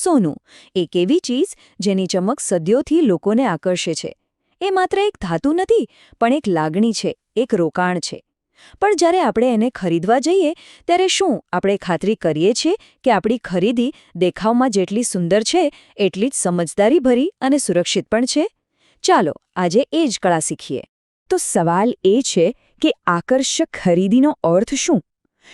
સોનું, એક એવી ચીજ જેની ચમક સદીઓથી લોકોને આકર્ષે છે. એ માત્ર એક ધાતુ નથી, પણ એક લાગણી છે, એક રોકાણ છે. પણ જ્યારે આપણે એને ખરીદવા જઈએ ત્યારે શું આપણે ખાતરી કરીએ છીએ કે આપણી ખરીદી દેખાવમાં જેટલી સુંદર છે એટલી જ સમજદારીભરી અને સુરક્ષિત પણ છે? ચાલો આજે એ જ કળા શીખીએ. તો સવાલ એ છે કે આકર્ષક ખરીદીનો અર્થ શું?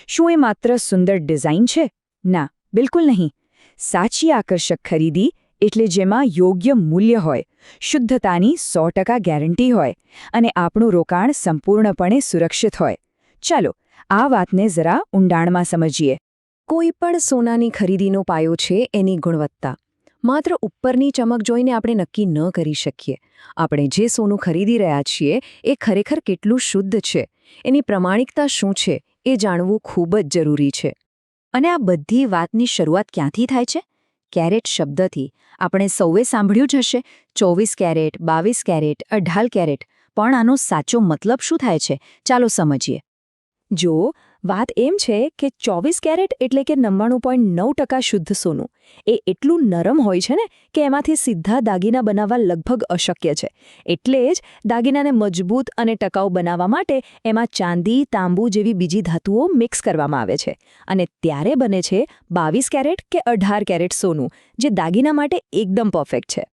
શું એ માત્ર સુંદર ડિઝાઇન છે? ના, બિલકુલ નહીં. સાચી આકર્ષક ખરીદી એટલે જેમાં યોગ્ય મૂલ્ય હોય, શુદ્ધતાની 100% ગેરંટી હોય અને આપણું રોકાણ સંપૂર્ણપણે સુરક્ષિત હોય. ચાલો આ વાતને જરા ઊંડાણમાં સમજીએ. કોઈ પણ સોનાની ખરીદીનો પાયો છે એની ગુણવત્તા. માત્ર ઉપરની ચમક જોઈને આપણે નક્કી ન કરી શકીએ. આપણે જે સોનું ખરીદી રહ્યા છીએ એ ખરેખર કેટલું શુદ્ધ છે, એની પ્રમાણિકતા શું છે એ જાણવું ખૂબ જ જરૂરી છે. અને આ બધી વાતની શરૂઆત ક્યાંથી થાય છે? કેરેટ શબ્દથી. આપણે સૌએ સાંભળ્યું જ હશે, 24 કેરેટ, 22 કેરેટ, 18 કેરેટ. પણ આનો સાચો મતલબ શું થાય છે? ચાલો સમજીએ. જો વાત એમ છે કે 24 કેરેટ એટલે કે 99.9% શુદ્ધ સોનું. એ એટલું નરમ હોય છે ને કે એમાંથી સીધા દાગીના બનાવવા લગભગ અશક્ય છે. એટલે જ દાગીનાને મજબૂત અને ટકાઉ બનાવવા માટે એમાં ચાંદી, તાંબુ જેવી બીજી ધાતુઓ મિક્સ કરવામાં આવે છે. અને ત્યારે બને છે 22 કેરેટ કે 18 કેરેટ સોનું, જે દાગીના માટે એકદમ પરફેક્ટ છે.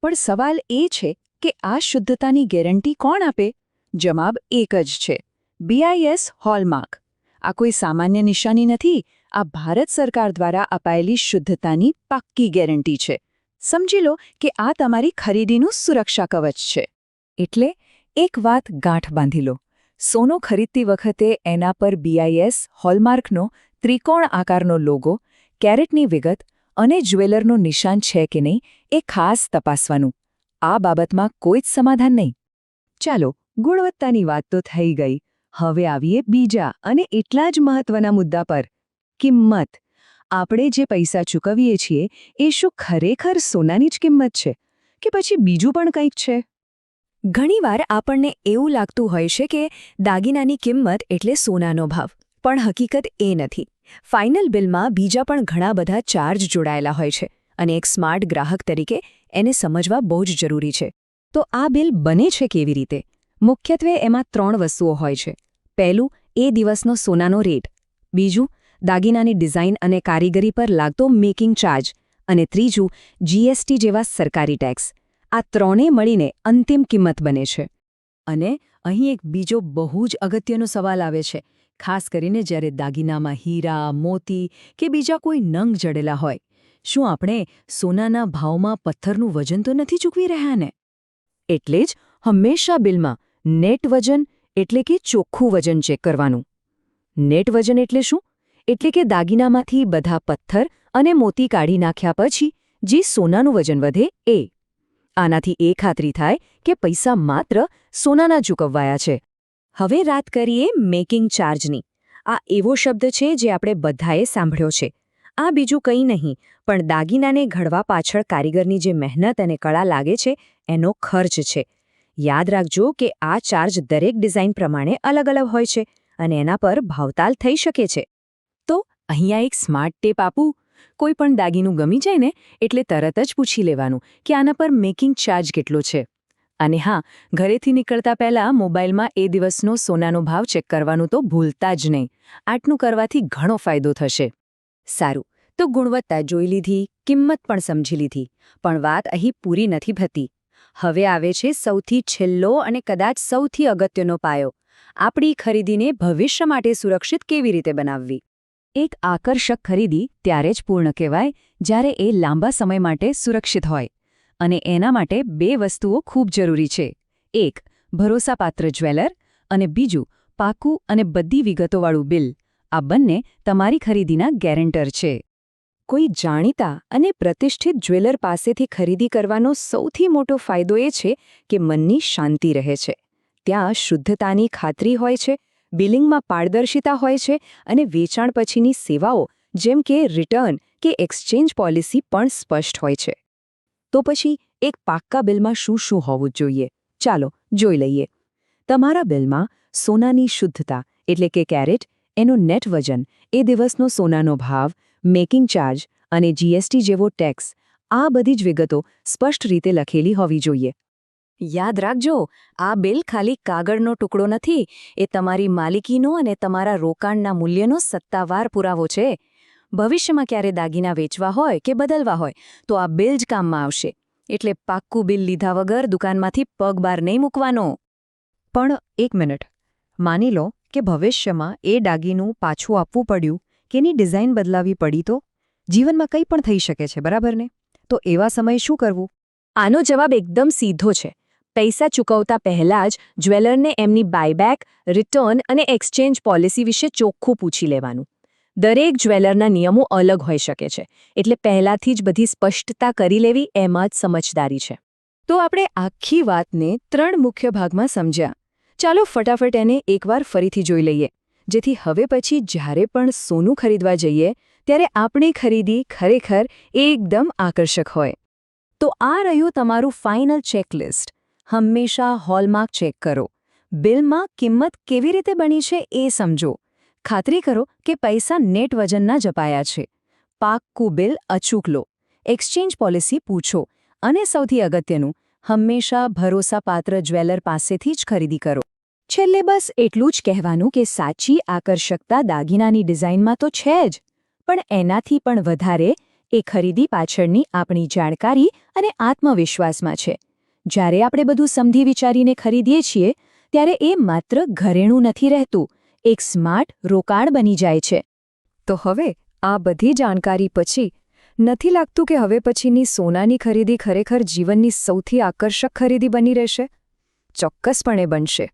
પણ સવાલ એ છે કે આ શુદ્ધતાની ગેરંટી કોણ આપે? જવાબ એક જ છે: BIS હોલમાર્ક. આ કોઈ સામાન્ય નિશાની નથી. આ ભારત સરકાર દ્વારા અપાયેલી શુદ્ધતાની પાક્કી ગેરંટી છે. સમજી લો કે આ તમારી ખરીદીનું સુરક્ષા કવચ છે. એટલે એક વાત ગાંઠ બાંધી લો. સોનું ખરીદતી વખતે એના પર BIS હોલમાર્કનો ત્રિકોણ આકારનો લોગો, કેરેટની વિગત અને જ્વેલરનું નિશાન છે કે નહીં એ ખાસ તપાસવાનું. આ બાબતમાં કોઈ જ સમાધાન નહીં. ચાલો, ગુણવત્તાની વાત તો થઈ ગઈ. હવે આવીએ બીજા અને એટલા જ મહત્વના મુદ્દા પર: કિંમત. આપણે જે પૈસા ચૂકવીએ છીએ એ શું ખરેખર સોનાની જ કિંમત છે કે પછી બીજું પણ કંઈક છે? ઘણીવાર આપણને એવું લાગતું હોય છે કે દાગીનાની કિંમત એટલે સોનાનો ભાવ, પણ હકીકત એ નથી. ફાઇનલ બિલમાં બીજા પણ ઘણા બધા ચાર્જ જોડાયેલા હોય છે અને એક સ્માર્ટ ગ્રાહક તરીકે એને સમજવા બહુ જ જરૂરી છે. તો આ બિલ બને છે કેવી રીતે? મુખ્યત્વે એમાં 3 વસ્તુઓ હોય છે. પહેલું, એ દિવસનો સોનાનો રેટ. બીજું, દાગીનાની ડિઝાઇન અને કારીગરી પર લાગતો મેકિંગ ચાર્જ. અને ત્રીજું, GST જેવા સરકારી ટેક્સ. આ ત્રણે મળીને અંતિમ કિંમત બને છે. અને અહીં એક બીજો બહુ જ અગત્યનો સવાલ આવે છે, ખાસ કરીને જ્યારે દાગીનામાં હીરા, મોતી કે બીજા કોઈ નંગ જડેલા હોય. શું આપણે સોનાના ભાવમાં પથ્થરનું વજન તો નથી ચૂકવી રહ્યા ને? એટલે જ હંમેશા બિલમાં નેટ વજન એટલે કે ચોખ્ખું વજન ચેક કરવાનું. નેટ વજન એટલે શું? એટલે કે દાગીનામાંથી બધા પથ્થર અને મોતી કાઢી નાખ્યા પછી જે સોનાનું વજન વધે એ. આનાથી એ ખાતરી થાય કે પૈસા માત્ર સોનાના ચૂકવવાયા છે. હવે વાત કરીએ મેકિંગ ચાર્જની. આ એવો શબ્દ છે જે આપણે બધાએ સાંભળ્યો છે. આ બીજું કંઈ નહીં પણ દાગીનાને ઘડવા પાછળ કારીગરની જે મહેનત અને કળા લાગે છે એનો ખર્ચ છે. યાદ રાખજો કે આ ચાર્જ દરેક ડિઝાઇન પ્રમાણે અલગ અલગ હોય છે અને એના પર ભાવતાલ થઈ શકે છે. તો અહીંયા એક સ્માર્ટ ટેપ આપું. કોઈ પણ દાગીનું ગમી જાય ને એટલે તરત જ પૂછી લેવાનું કે આના પર મેકિંગ ચાર્જ કેટલો છે. અને હા, ઘરેથી નીકળતા પહેલા મોબાઈલમાં એ દિવસનો સોનાનો ભાવ ચેક કરવાનું તો ભૂલતા જ નહીં. આટલું કરવાથી ઘણો ફાયદો થશે. સારું, તો ગુણવત્તા જોઈ લીધી, કિંમત પણ સમજી લીધી. પણ વાત અહીં પૂરી નથી થતી. હવે આવે છે સૌથી છેલ્લો અને કદાચ સૌથી અગત્યનો પાયો: આપણી ખરીદીને ભવિષ્ય માટે સુરક્ષિત કેવી રીતે બનાવવી. એક આકર્ષક ખરીદી ત્યારે જ પૂર્ણ કહેવાય જ્યારે એ લાંબા સમય માટે સુરક્ષિત હોય. અને એના માટે 2 વસ્તુઓ ખૂબ જરૂરી છે. એક, ભરોસાપાત્ર જ્વેલર અને બીજું, પાકું અને બધી વિગતોવાળું બિલ. આ બંને તમારી ખરીદીના ગેરંટર છે. કોઈ જાણીતા અને પ્રતિષ્ઠિત જ્વેલર પાસેથી ખરીદી કરવાનો સૌથી મોટો ફાયદો એ છે કે મનની શાંતિ રહે છે. ત્યાં શુદ્ધતાની ખાતરી હોય છે, બિલિંગમાં પારદર્શિતા હોય છે અને વેચાણ પછીની સેવાઓ જેમ કે રિટર્ન કે એક્સચેન્જ પોલિસી પણ સ્પષ્ટ હોય છે. તો પછી એક પાક્કા બિલમાં શું શું હોવું જોઈએ? ચાલો જોઈ લઈએ. તમારા બિલમાં સોનાની શુદ્ધતા એટલે કે કેરેટ, એનું નેટ વજન, એ દિવસનો સોનાનો ભાવ, મેકિંગ ચાર્જ અને જીએસટી જેવો ટેક્સ, આ બધી જ વિગતો સ્પષ્ટ રીતે લખેલી હોવી જોઈએ. યાદ રાખજો, આ બિલ ખાલી કાગળનો ટુકડો નથી, એ તમારી માલિકીનો અને તમારા રોકાણના મૂલ્યનો સત્તાવાર પુરાવો છે. ભવિષ્યમાં ક્યારે દાગીના વેચવા હોય કે બદલવા હોય તો આ બિલ જ કામમાં આવશે. એટલે પાક્કું બિલ લીધા વગર દુકાનમાંથી પગ બહાર નહીં મૂકવાનો. પણ એક મિનિટ, માની લો કે ભવિષ્યમાં એ દાગીનું પાછું આપવું પડ્યું કે એની ડિઝાઇન બદલાવી પડી તો? જીવનમાં કંઈ પણ થઈ શકે છે, બરાબર ને? તો એવા સમયે શું કરવું? આનો જવાબ એકદમ સીધો છે. પૈસા ચૂકવતા પહેલાં જ જ્વેલરને એમની બાયબેક, રિટર્ન અને એક્સચેન્જ પોલિસી વિશે ચોખ્ખું પૂછી લેવાનું. દરેક જ્વેલરના નિયમો અલગ હોઈ શકે છે, એટલે પહેલાથી જ બધી સ્પષ્ટતા કરી લેવી એમાં જ સમજદારી છે. તો આપણે આખી વાતને 3 મુખ્ય ભાગમાં સમજ્યા. ચાલો ફટાફટ એને એકવાર ફરીથી જોઈ લઈએ, જેથી હવે પછી જ્યારે પણ સોનું ખરીદવા જઈએ ત્યારે આપણી ખરીદી ખરેખર એકદમ આકર્ષક હોય. તો આ રહ્યું તમારું ફાઇનલ ચેકલિસ્ટ. હંમેશા હોલમાર્ક ચેક કરો. બિલમાં કિંમત કેવી રીતે બની છે એ સમજો. ખાતરી કરો કે પૈસા નેટ વજનના જ અપાયા છે. પાક્કું બિલ અચૂક લો. એક્સચેન્જ પોલિસી પૂછો. અને સૌથી અગત્યનું, હંમેશા ભરોસાપાત્ર જ્વેલર પાસેથી જ ખરીદી કરો. છેલ્લે બસ એટલું જ કહેવાનું કે સાચી આકર્ષકતા દાગીનાની ડિઝાઇનમાં તો છે જ, પણ એનાથી પણ વધારે એ ખરીદી પાછળની આપણી જાણકારી અને આત્મવિશ્વાસમાં છે. જ્યારે આપણે બધું સમજી વિચારીને ખરીદીએ છીએ ત્યારે એ માત્ર ઘરેણું નથી રહેતું, એક સ્માર્ટ રોકાણ બની જાય છે. તો હવે આ બધી જાણકારી પછી નથી લાગતું કે હવે પછીની સોનાની ખરીદી ખરેખર જીવનની સૌથી આકર્ષક ખરીદી બની રહેશે? ચોક્કસપણે બનશે.